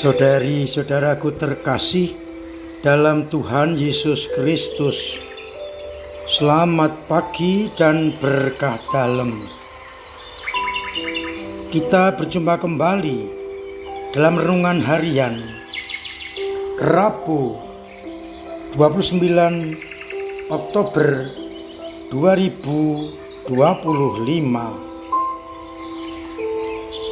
Saudari-saudaraku terkasih dalam Tuhan Yesus Kristus, selamat pagi dan berkah dalam. Kita berjumpa kembali dalam renungan harian Rabu 29 Oktober 2025.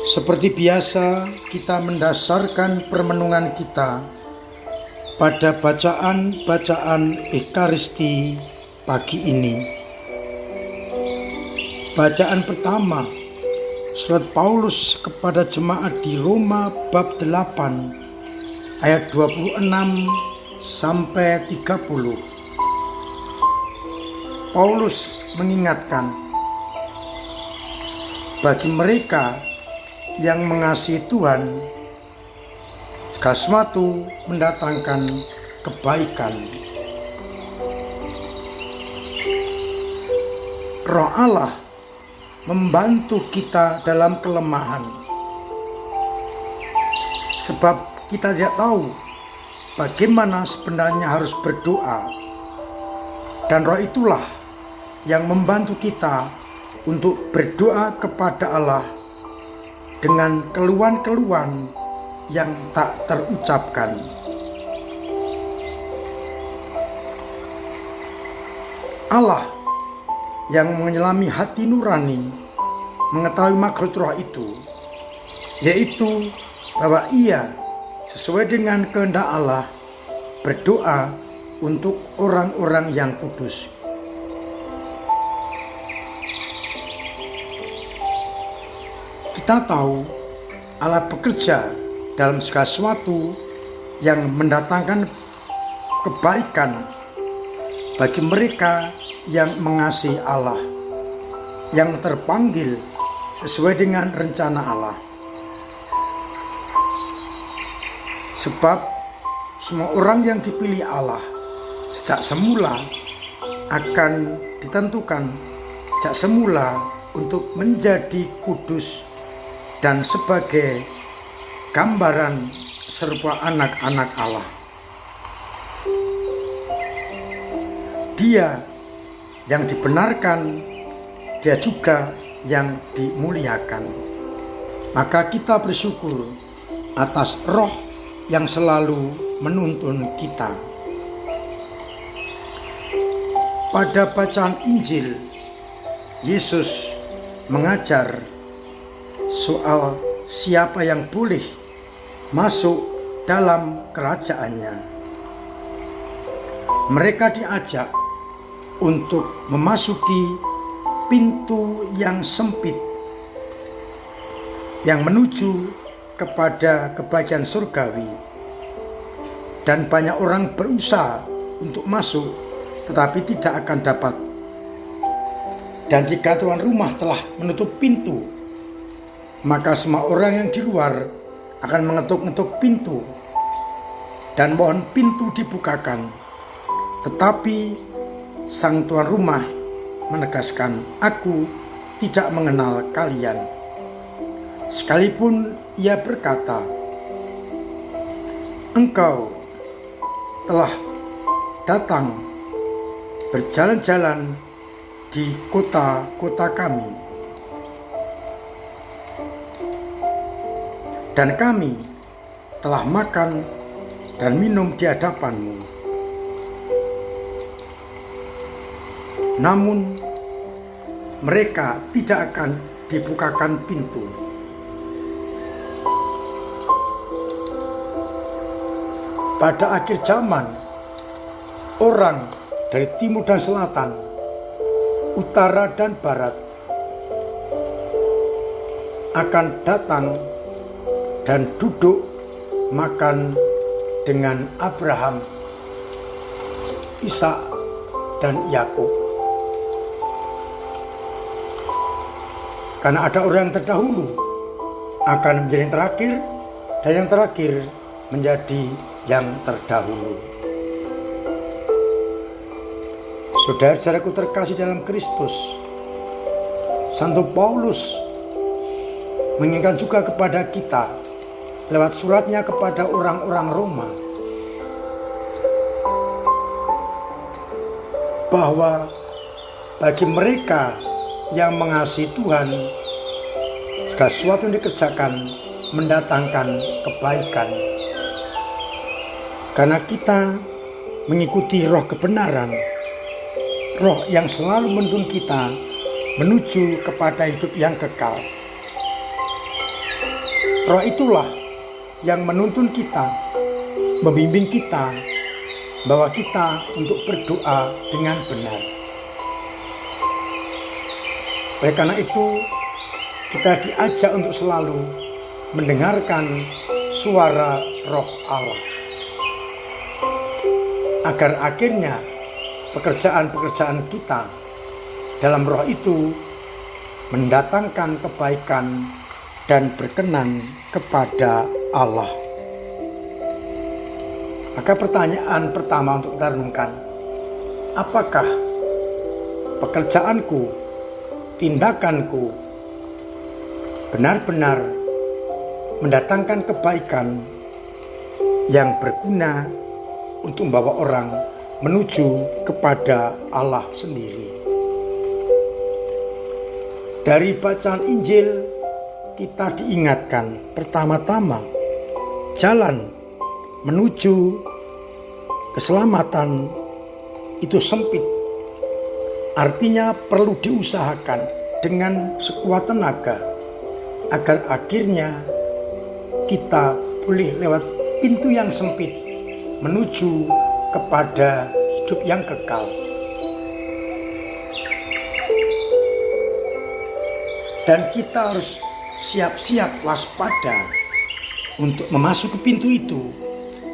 Seperti biasa, kita mendasarkan permenungan kita pada bacaan-bacaan Ekaristi pagi ini. Bacaan pertama, surat Paulus kepada jemaat di Roma bab 8 ayat 26 sampai 30. Paulus mengingatkan, bagi mereka yang mengasihi Tuhan, segala sesuatu mendatangkan kebaikan. Roh Allah membantu kita dalam kelemahan, sebab kita tidak tahu bagaimana sebenarnya harus berdoa, dan Roh itulah yang membantu kita untuk berdoa kepada Allah dengan keluhan-keluhan yang tak terucapkan. Allah yang menyelami hati nurani mengetahui maksud roh itu, yaitu bahwa ia sesuai dengan kehendak Allah berdoa untuk orang-orang yang kudus. Kita tahu Allah bekerja dalam segala sesuatu yang mendatangkan kebaikan bagi mereka yang mengasihi Allah, yang terpanggil sesuai dengan rencana Allah. Sebab semua orang yang dipilih Allah sejak semula akan ditentukan sejak semula untuk menjadi kudus dan sebagai gambaran serupa anak-anak Allah. Dia yang dibenarkan, dia juga yang dimuliakan. Maka kita bersyukur atas roh yang selalu menuntun kita. Pada bacaan Injil, Yesus mengajar soal siapa yang boleh masuk dalam kerajaannya. Mereka diajak untuk memasuki pintu yang sempit yang menuju kepada kebahagiaan surgawi, dan banyak orang berusaha untuk masuk tetapi tidak akan dapat. Dan jika tuan rumah telah menutup pintu, maka semua orang yang di luar akan mengetuk-ngetuk pintu dan mohon pintu dibukakan. Tetapi sang tuan rumah menegaskan, "Aku tidak mengenal kalian." Sekalipun ia berkata, "Engkau telah datang berjalan-jalan di kota-kota kami, dan kami telah makan dan minum di hadapanmu. Namun mereka tidak akan dibukakan pintu." Pada akhir zaman, orang dari timur dan selatan, utara dan barat akan datang dan duduk makan dengan Abraham, Ishak, dan Yakub. Karena ada orang yang terdahulu akan menjadi yang terakhir, dan yang terakhir menjadi yang terdahulu. Saudara-saudaraku terkasih dalam Kristus, Santo Paulus mengingatkan juga kepada kita lewat suratnya kepada orang-orang Roma bahwa bagi mereka yang mengasihi Tuhan, segala sesuatu yang dikerjakan mendatangkan kebaikan. Karena kita mengikuti roh kebenaran, roh yang selalu menuntun kita menuju kepada hidup yang kekal. Roh itulah yang menuntun kita, membimbing kita, bahwa kita untuk berdoa dengan benar. Oleh karena itu, kita diajak untuk selalu mendengarkan suara Roh Allah, agar akhirnya pekerjaan-pekerjaan kita dalam roh itu mendatangkan kebaikan dan berkenan kepada Allah. Maka pertanyaan pertama untuk kita renungkan, apakah pekerjaanku, tindakanku benar-benar mendatangkan kebaikan yang berguna untuk membawa orang menuju kepada Allah sendiri. Dari bacaan Injil kita diingatkan pertama-tama jalan menuju keselamatan itu sempit. Artinya perlu diusahakan dengan sekuat tenaga agar akhirnya kita boleh lewat pintu yang sempit menuju kepada hidup yang kekal. Dan kita harus siap-siap waspada untuk memasuki pintu itu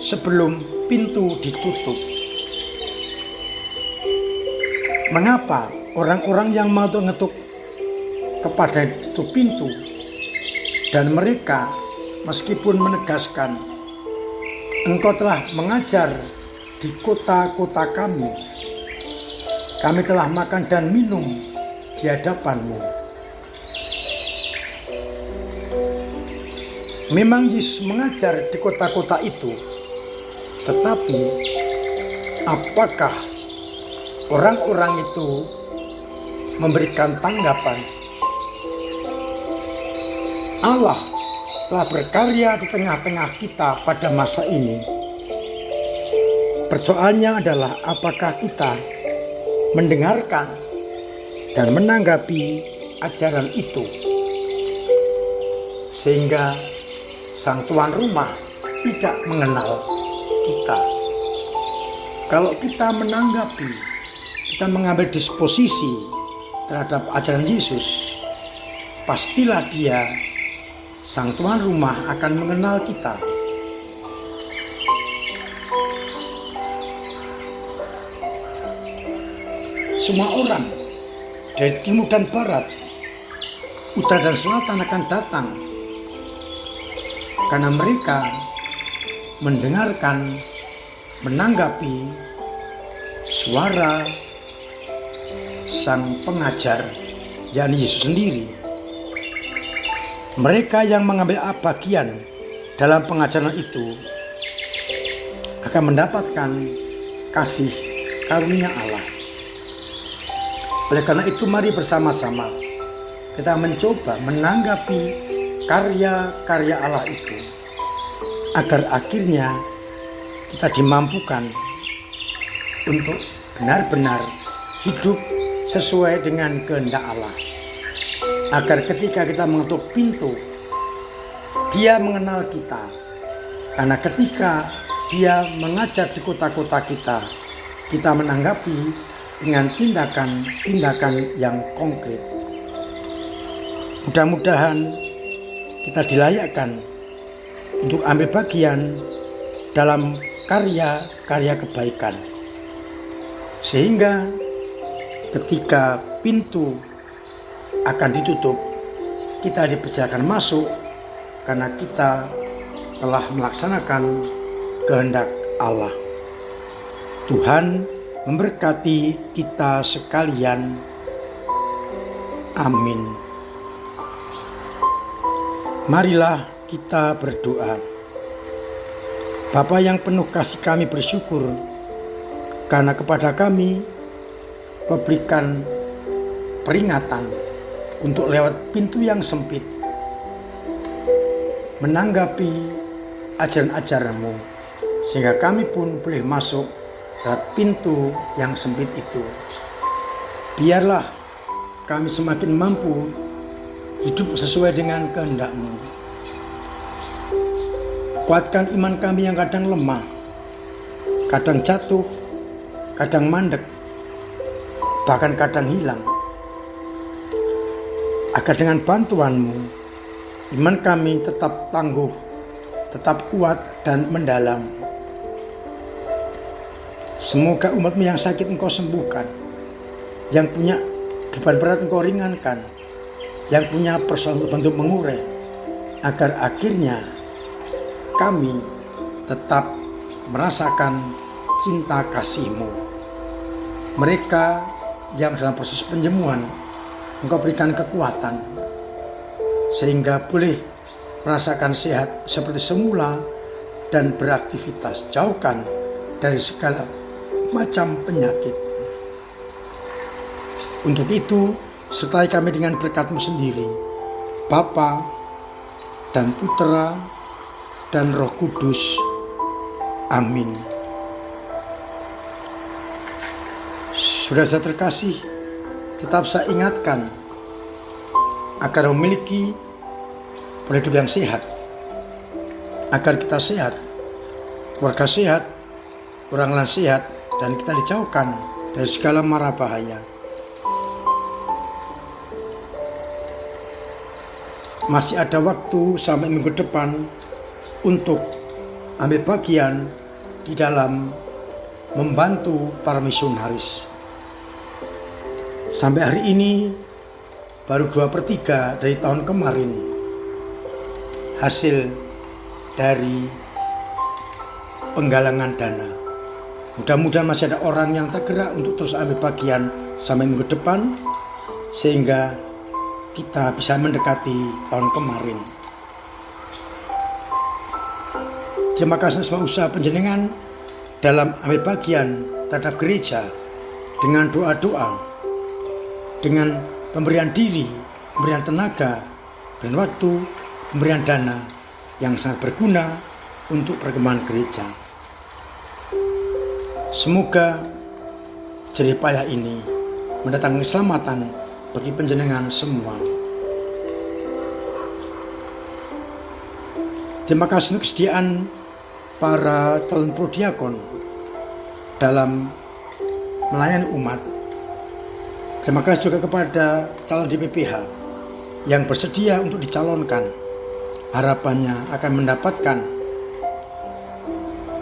sebelum pintu ditutup. Mengapa orang-orang yang mau ngetuk kepada itu pintu dan mereka meskipun menegaskan, engkau telah mengajar di kota-kota kami telah makan dan minum di hadapanmu. Memang Yesus mengajar di kota-kota itu, tetapi apakah orang-orang itu memberikan tanggapan? Allah telah berkarya di tengah-tengah kita pada masa ini. Persoalannya adalah apakah kita mendengarkan dan menanggapi ajaran itu, sehingga sang tuan rumah tidak mengenal kita. Kalau kita menanggapi, kita mengambil disposisi terhadap ajaran Yesus, pastilah dia, sang tuan rumah, akan mengenal kita. Semua orang dari timur dan barat, utara dan selatan akan datang karena mereka mendengarkan, menanggapi suara sang pengajar, yakni Yesus sendiri. Mereka yang mengambil bagian dalam pengajaran itu akan mendapatkan kasih karunia Allah. Oleh karena itu, mari bersama-sama kita mencoba menanggapi karya-karya Allah itu, agar akhirnya kita dimampukan untuk benar-benar hidup sesuai dengan kehendak Allah. Agar ketika kita mengetuk pintu, Dia mengenal kita. Karena ketika Dia mengajar di kota-kota kita, kita menanggapi dengan tindakan-tindakan yang konkret. Mudah-mudahan kita dilayakkan untuk ambil bagian dalam karya-karya kebaikan, sehingga ketika pintu akan ditutup, kita dipersilakan masuk karena kita telah melaksanakan kehendak Allah. Tuhan memberkati kita sekalian. Amin. Marilah kita berdoa. Bapa yang penuh kasih, kami bersyukur karena kepada kami memberikan peringatan untuk lewat pintu yang sempit menanggapi ajaran-ajaran-Mu, sehingga kami pun boleh masuk lewat pintu yang sempit itu. Biarlah kami semakin mampu hidup sesuai dengan kehendak-Mu. Kuatkan iman kami yang kadang lemah, kadang jatuh, kadang mandek, bahkan kadang hilang. Agar dengan bantuan-Mu, iman kami tetap tangguh, tetap kuat dan mendalam. Semoga umat-Mu yang sakit Engkau sembuhkan, yang punya beban berat Engkau ringankan, yang punya persoalan untuk mengurai, agar akhirnya kami tetap merasakan cinta kasih-Mu. Mereka yang dalam proses penyembuhan, Engkau berikan kekuatan sehingga boleh merasakan sehat seperti semula dan beraktivitas. Jauhkan dari segala macam penyakit. Untuk itu, sertai kami dengan berkat-Mu sendiri, Bapa dan Putera dan Roh Kudus. Amin. Saudara terkasih, tetap saya ingatkan agar memiliki pola hidup yang sehat, agar kita sehat, keluarga sehat, orang lain sehat, dan kita dijauhkan dari segala mara bahaya. Masih ada waktu sampai minggu depan untuk ambil bagian di dalam membantu para misionaris. Sampai hari ini baru 2/3 dari tahun kemarin hasil dari penggalangan dana. Mudah-mudahan masih ada orang yang tergerak untuk terus ambil bagian sampai minggu depan, sehingga kita bisa mendekati tahun kemarin. Terima kasih semua usaha panjenengan dalam ambil bagian terhadap gereja dengan doa-doa, dengan pemberian diri, pemberian tenaga, dan waktu, pemberian dana yang sangat berguna untuk perkembangan gereja. Semoga jerih payah ini mendatangkan keselamatan bagi panjenengan semua. Terima kasih untuk kesediaan para calon prodiakon dalam melayani umat. Terima kasih juga kepada calon DPPH yang bersedia untuk dicalonkan. Harapannya akan mendapatkan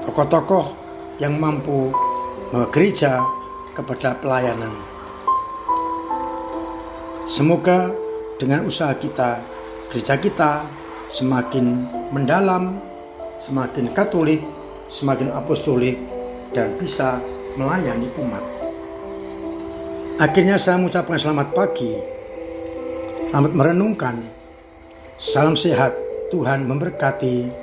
tokoh-tokoh yang mampu membawa gereja kepada pelayanan. Semoga dengan usaha kita, gereja kita semakin mendalam, semakin katolik, semakin apostolik, dan bisa melayani umat. Akhirnya saya mengucapkan selamat pagi, selamat merenungkan, salam sehat, Tuhan memberkati.